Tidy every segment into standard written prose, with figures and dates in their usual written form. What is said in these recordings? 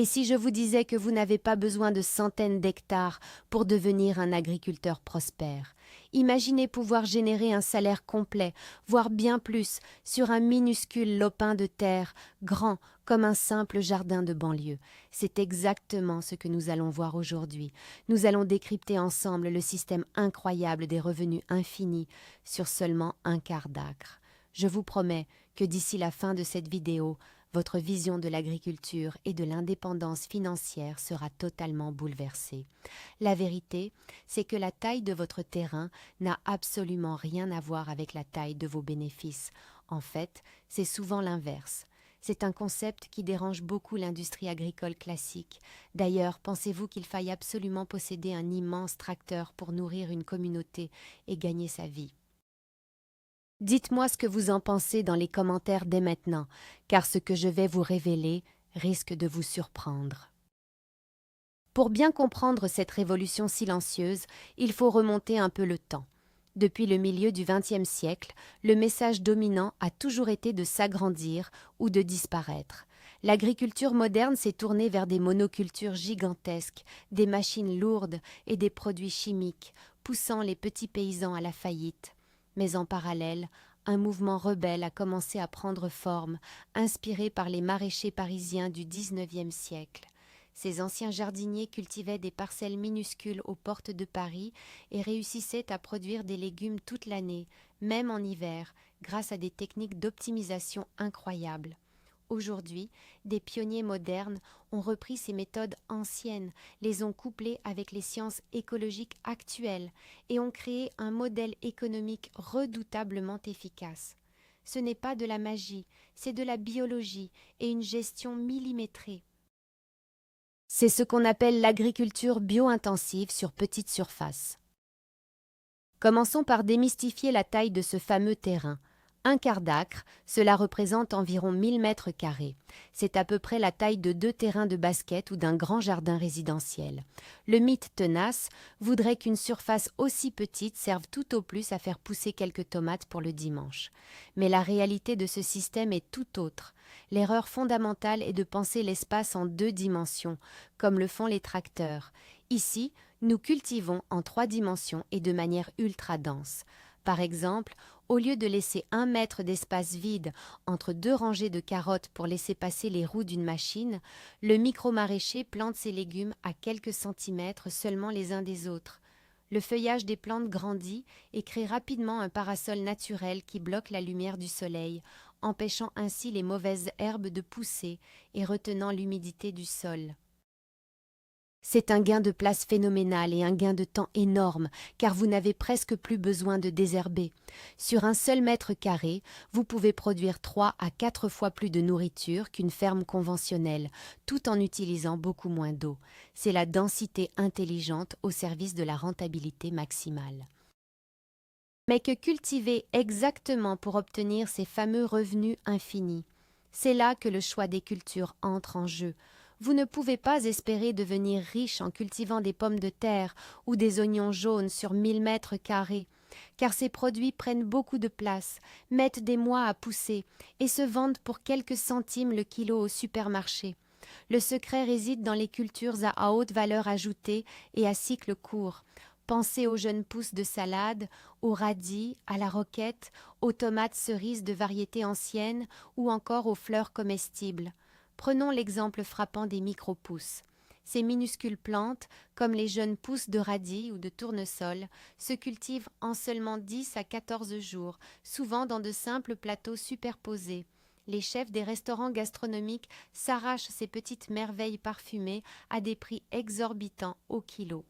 Et si je vous disais que vous n'avez pas besoin de centaines d'hectares pour devenir un agriculteur prospère? Imaginez pouvoir générer un salaire complet, voire bien plus, sur un minuscule lopin de terre, grand comme un simple jardin de banlieue. C'est exactement ce que nous allons voir aujourd'hui. Nous allons décrypter ensemble le système incroyable des revenus infinis sur seulement un quart d'acre. Je vous promets que d'ici la fin de cette vidéo, votre vision de l'agriculture et de l'indépendance financière sera totalement bouleversée. La vérité, c'est que la taille de votre terrain n'a absolument rien à voir avec la taille de vos bénéfices. En fait, c'est souvent l'inverse. C'est un concept qui dérange beaucoup l'industrie agricole classique. D'ailleurs, pensez-vous qu'il faille absolument posséder un immense tracteur pour nourrir une communauté et gagner sa vie? Dites-moi ce que vous en pensez dans les commentaires dès maintenant, car ce que je vais vous révéler risque de vous surprendre. Pour bien comprendre cette révolution silencieuse, il faut remonter un peu le temps. Depuis le milieu du XXe siècle, le message dominant a toujours été de s'agrandir ou de disparaître. L'agriculture moderne s'est tournée vers des monocultures gigantesques, des machines lourdes et des produits chimiques, poussant les petits paysans à la faillite. Mais en parallèle, un mouvement rebelle a commencé à prendre forme, inspiré par les maraîchers parisiens du XIXe siècle. Ces anciens jardiniers cultivaient des parcelles minuscules aux portes de Paris et réussissaient à produire des légumes toute l'année, même en hiver, grâce à des techniques d'optimisation incroyables. Aujourd'hui, des pionniers modernes ont repris ces méthodes anciennes, les ont couplées avec les sciences écologiques actuelles et ont créé un modèle économique redoutablement efficace. Ce n'est pas de la magie, c'est de la biologie et une gestion millimétrée. C'est ce qu'on appelle l'agriculture bio-intensive sur petite surface. Commençons par démystifier la taille de ce fameux terrain. Un quart d'acre, cela représente environ 1000 mètres carrés. C'est à peu près la taille de 2 terrains de basket ou d'un grand jardin résidentiel. Le mythe tenace voudrait qu'une surface aussi petite serve tout au plus à faire pousser quelques tomates pour le dimanche. Mais la réalité de ce système est tout autre. L'erreur fondamentale est de penser l'espace en 2 dimensions, comme le font les tracteurs. Ici, nous cultivons en 3 dimensions et de manière ultra dense. Par exemple, au lieu de laisser 1 mètre d'espace vide entre 2 rangées de carottes pour laisser passer les roues d'une machine, le micro-maraîcher plante ses légumes à quelques centimètres seulement les uns des autres. Le feuillage des plantes grandit et crée rapidement un parasol naturel qui bloque la lumière du soleil, empêchant ainsi les mauvaises herbes de pousser et retenant l'humidité du sol. C'est un gain de place phénoménal et un gain de temps énorme, car vous n'avez presque plus besoin de désherber. Sur un seul mètre carré, vous pouvez produire 3 à 4 fois plus de nourriture qu'une ferme conventionnelle, tout en utilisant beaucoup moins d'eau. C'est la densité intelligente au service de la rentabilité maximale. Mais que cultiver exactement pour obtenir ces fameux revenus infinis? C'est là que le choix des cultures entre en jeu. Vous ne pouvez pas espérer devenir riche en cultivant des pommes de terre ou des oignons jaunes sur 1000 mètres carrés, car ces produits prennent beaucoup de place, mettent des mois à pousser et se vendent pour quelques centimes le kilo au supermarché. Le secret réside dans les cultures à haute valeur ajoutée et à cycle court. Pensez aux jeunes pousses de salade, aux radis, à la roquette, aux tomates cerises de variété ancienne ou encore aux fleurs comestibles. Prenons l'exemple frappant des micro-pousses. Ces minuscules plantes, comme les jeunes pousses de radis ou de tournesol, se cultivent en seulement 10 à 14 jours, souvent dans de simples plateaux superposés. Les chefs des restaurants gastronomiques s'arrachent ces petites merveilles parfumées à des prix exorbitants au kilo.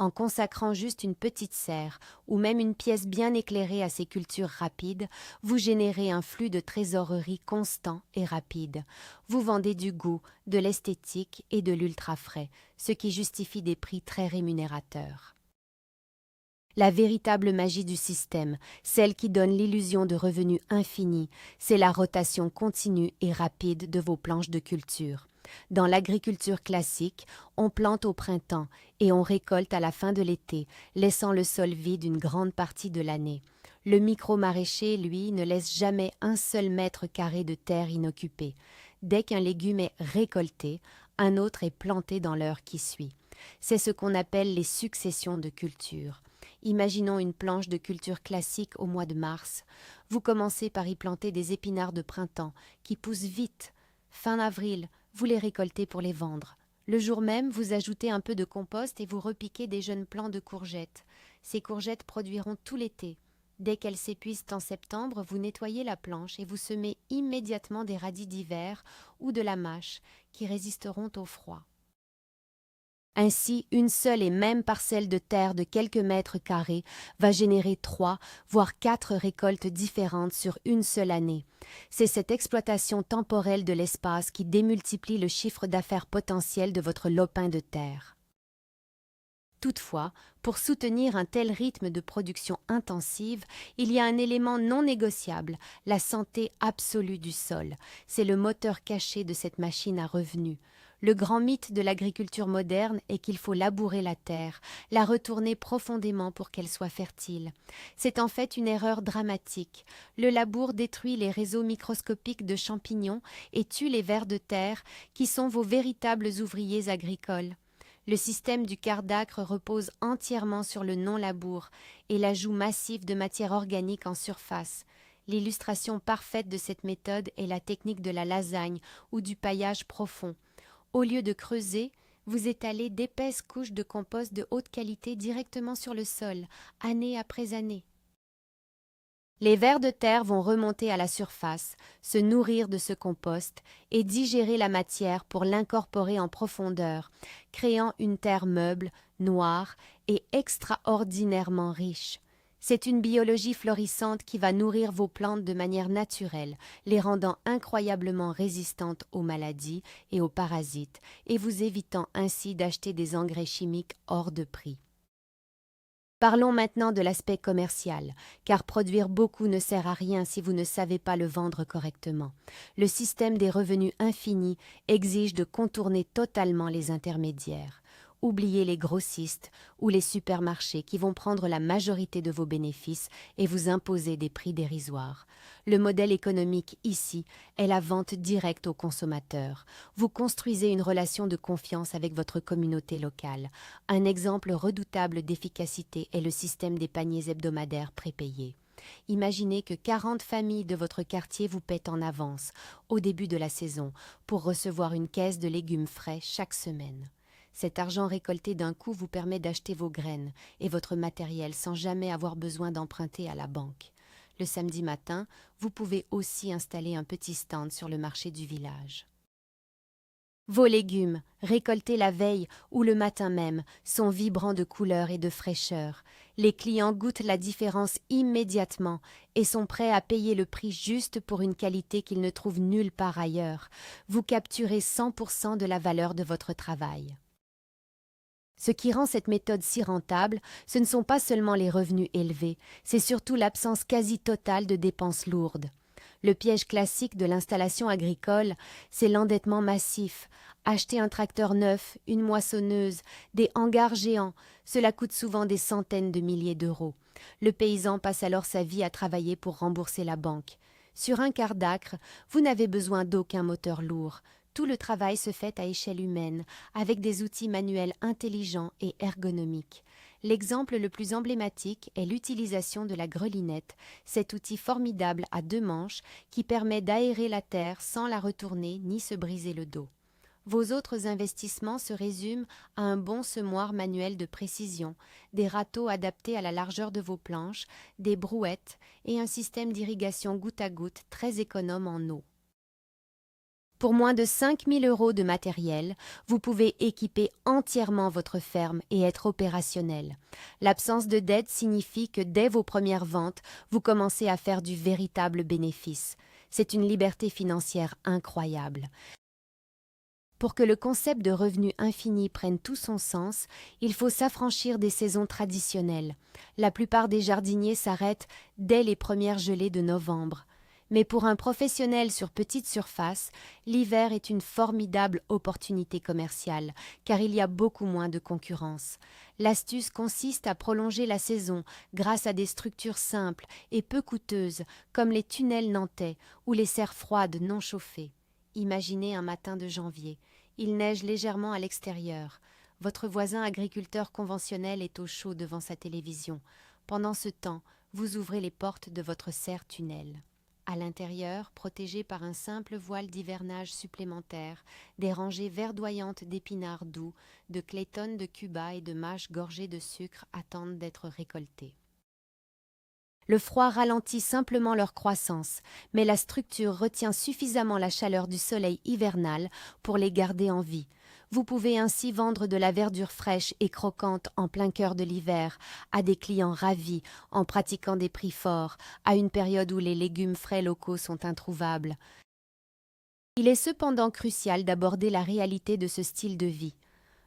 En consacrant juste une petite serre ou même une pièce bien éclairée à ces cultures rapides, vous générez un flux de trésorerie constant et rapide. Vous vendez du goût, de l'esthétique et de l'ultra frais, ce qui justifie des prix très rémunérateurs. La véritable magie du système, celle qui donne l'illusion de revenus infinis, c'est la rotation continue et rapide de vos planches de culture. Dans l'agriculture classique, on plante au printemps et on récolte à la fin de l'été, laissant le sol vide une grande partie de l'année. Le micro-maraîcher, lui, ne laisse jamais un seul mètre carré de terre inoccupé. Dès qu'un légume est récolté, un autre est planté dans l'heure qui suit. C'est ce qu'on appelle les successions de cultures. Imaginons une planche de culture classique au mois de mars. Vous commencez par y planter des épinards de printemps qui poussent vite. Fin avril, vous les récoltez pour les vendre. Le jour même, vous ajoutez un peu de compost et vous repiquez des jeunes plants de courgettes. Ces courgettes produiront tout l'été. Dès qu'elles s'épuisent en septembre, vous nettoyez la planche et vous semez immédiatement des radis d'hiver ou de la mâche qui résisteront au froid. Ainsi, une seule et même parcelle de terre de quelques mètres carrés va générer 3, voire 4 récoltes différentes sur une seule année. C'est cette exploitation temporelle de l'espace qui démultiplie le chiffre d'affaires potentiel de votre lopin de terre. Toutefois, pour soutenir un tel rythme de production intensive, il y a un élément non négociable, la santé absolue du sol. C'est le moteur caché de cette machine à revenus. Le grand mythe de l'agriculture moderne est qu'il faut labourer la terre, la retourner profondément pour qu'elle soit fertile. C'est en fait une erreur dramatique. Le labour détruit les réseaux microscopiques de champignons et tue les vers de terre qui sont vos véritables ouvriers agricoles. Le système du quart d'acre repose entièrement sur le non-labour et l'ajout massif de matière organique en surface. L'illustration parfaite de cette méthode est la technique de la lasagne ou du paillage profond. Au lieu de creuser, vous étalez d'épaisses couches de compost de haute qualité directement sur le sol, année après année. Les vers de terre vont remonter à la surface, se nourrir de ce compost et digérer la matière pour l'incorporer en profondeur, créant une terre meuble, noire et extraordinairement riche. C'est une biologie florissante qui va nourrir vos plantes de manière naturelle, les rendant incroyablement résistantes aux maladies et aux parasites, et vous évitant ainsi d'acheter des engrais chimiques hors de prix. Parlons maintenant de l'aspect commercial, car produire beaucoup ne sert à rien si vous ne savez pas le vendre correctement. Le système des revenus infinis exige de contourner totalement les intermédiaires. Oubliez les grossistes ou les supermarchés qui vont prendre la majorité de vos bénéfices et vous imposer des prix dérisoires. Le modèle économique ici est la vente directe aux consommateurs. Vous construisez une relation de confiance avec votre communauté locale. Un exemple redoutable d'efficacité est le système des paniers hebdomadaires prépayés. Imaginez que 40 familles de votre quartier vous paient en avance, au début de la saison, pour recevoir une caisse de légumes frais chaque semaine. Cet argent récolté d'un coup vous permet d'acheter vos graines et votre matériel sans jamais avoir besoin d'emprunter à la banque. Le samedi matin, vous pouvez aussi installer un petit stand sur le marché du village. Vos légumes, récoltés la veille ou le matin même, sont vibrants de couleur et de fraîcheur. Les clients goûtent la différence immédiatement et sont prêts à payer le prix juste pour une qualité qu'ils ne trouvent nulle part ailleurs. Vous capturez 100% de la valeur de votre travail. Ce qui rend cette méthode si rentable, ce ne sont pas seulement les revenus élevés, c'est surtout l'absence quasi totale de dépenses lourdes. Le piège classique de l'installation agricole, c'est l'endettement massif. Acheter un tracteur neuf, une moissonneuse, des hangars géants, cela coûte souvent des centaines de milliers d'euros. Le paysan passe alors sa vie à travailler pour rembourser la banque. Sur un quart d'acre, vous n'avez besoin d'aucun moteur lourd. Tout le travail se fait à échelle humaine, avec des outils manuels intelligents et ergonomiques. L'exemple le plus emblématique est l'utilisation de la grelinette, cet outil formidable à 2 manches qui permet d'aérer la terre sans la retourner ni se briser le dos. Vos autres investissements se résument à un bon semoir manuel de précision, des râteaux adaptés à la largeur de vos planches, des brouettes et un système d'irrigation goutte à goutte très économe en eau. Pour moins de 5 000 € de matériel, vous pouvez équiper entièrement votre ferme et être opérationnel. L'absence de dette signifie que dès vos premières ventes, vous commencez à faire du véritable bénéfice. C'est une liberté financière incroyable. Pour que le concept de revenu infini prenne tout son sens, il faut s'affranchir des saisons traditionnelles. La plupart des jardiniers s'arrêtent dès les premières gelées de novembre. Mais pour un professionnel sur petite surface, l'hiver est une formidable opportunité commerciale, car il y a beaucoup moins de concurrence. L'astuce consiste à prolonger la saison grâce à des structures simples et peu coûteuses, comme les tunnels nantais ou les serres froides non chauffées. Imaginez un matin de janvier. Il neige légèrement à l'extérieur. Votre voisin agriculteur conventionnel est au chaud devant sa télévision. Pendant ce temps, vous ouvrez les portes de votre serre-tunnel. À l'intérieur, protégé par un simple voile d'hivernage supplémentaire, des rangées verdoyantes d'épinards doux, de clayton de Cuba et de mâches gorgées de sucre attendent d'être récoltées. Le froid ralentit simplement leur croissance, mais la structure retient suffisamment la chaleur du soleil hivernal pour les garder en vie. Vous pouvez ainsi vendre de la verdure fraîche et croquante en plein cœur de l'hiver, à des clients ravis, en pratiquant des prix forts, à une période où les légumes frais locaux sont introuvables. Il est cependant crucial d'aborder la réalité de ce style de vie.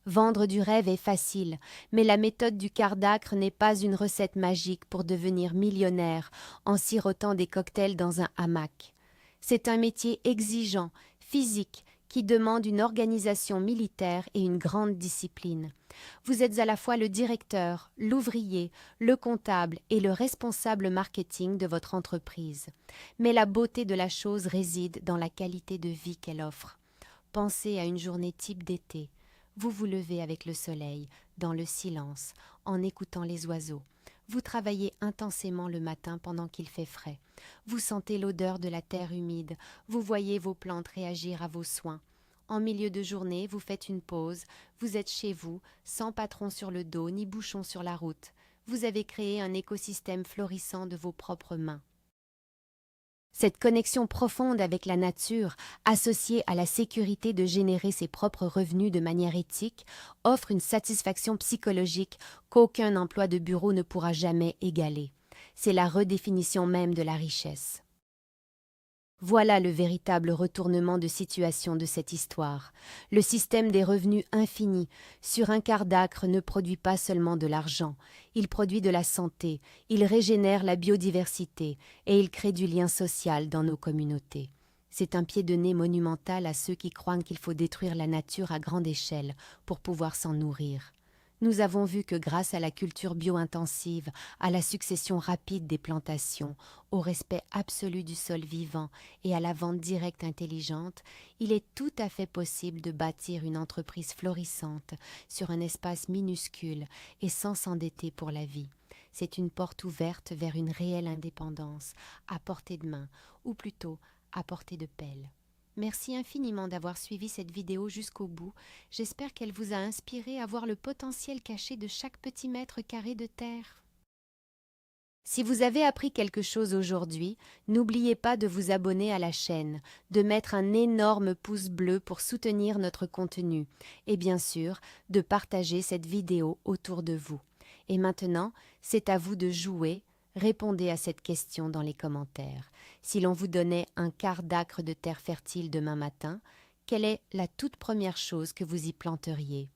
Vendre du rêve est facile, mais la méthode du quart d'acre n'est pas une recette magique pour devenir millionnaire en sirotant des cocktails dans un hamac. C'est un métier exigeant, physique, qui demande une organisation militaire et une grande discipline. Vous êtes à la fois le directeur, l'ouvrier, le comptable et le responsable marketing de votre entreprise. Mais la beauté de la chose réside dans la qualité de vie qu'elle offre. Pensez à une journée type d'été. Vous vous levez avec le soleil, dans le silence, en écoutant les oiseaux. Vous travaillez intensément le matin pendant qu'il fait frais. Vous sentez l'odeur de la terre humide. Vous voyez vos plantes réagir à vos soins. En milieu de journée, vous faites une pause. Vous êtes chez vous, sans patron sur le dos ni bouchon sur la route. Vous avez créé un écosystème florissant de vos propres mains. Cette connexion profonde avec la nature, associée à la sécurité de générer ses propres revenus de manière éthique, offre une satisfaction psychologique qu'aucun emploi de bureau ne pourra jamais égaler. C'est la redéfinition même de la richesse. Voilà le véritable retournement de situation de cette histoire. Le système des revenus infinis sur un quart d'acre ne produit pas seulement de l'argent, il produit de la santé, il régénère la biodiversité et il crée du lien social dans nos communautés. C'est un pied de nez monumental à ceux qui croient qu'il faut détruire la nature à grande échelle pour pouvoir s'en nourrir. Nous avons vu que grâce à la culture bio-intensive, à la succession rapide des plantations, au respect absolu du sol vivant et à la vente directe intelligente, il est tout à fait possible de bâtir une entreprise florissante sur un espace minuscule et sans s'endetter pour la vie. C'est une porte ouverte vers une réelle indépendance, à portée de main, ou plutôt à portée de pelle. Merci infiniment d'avoir suivi cette vidéo jusqu'au bout. J'espère qu'elle vous a inspiré à voir le potentiel caché de chaque petit mètre carré de terre. Si vous avez appris quelque chose aujourd'hui, n'oubliez pas de vous abonner à la chaîne, de mettre un énorme pouce bleu pour soutenir notre contenu et bien sûr de partager cette vidéo autour de vous. Et maintenant, c'est à vous de jouer. Répondez à cette question dans les commentaires. Si l'on vous donnait un quart d'acre de terre fertile demain matin, quelle est la toute première chose que vous y planteriez ?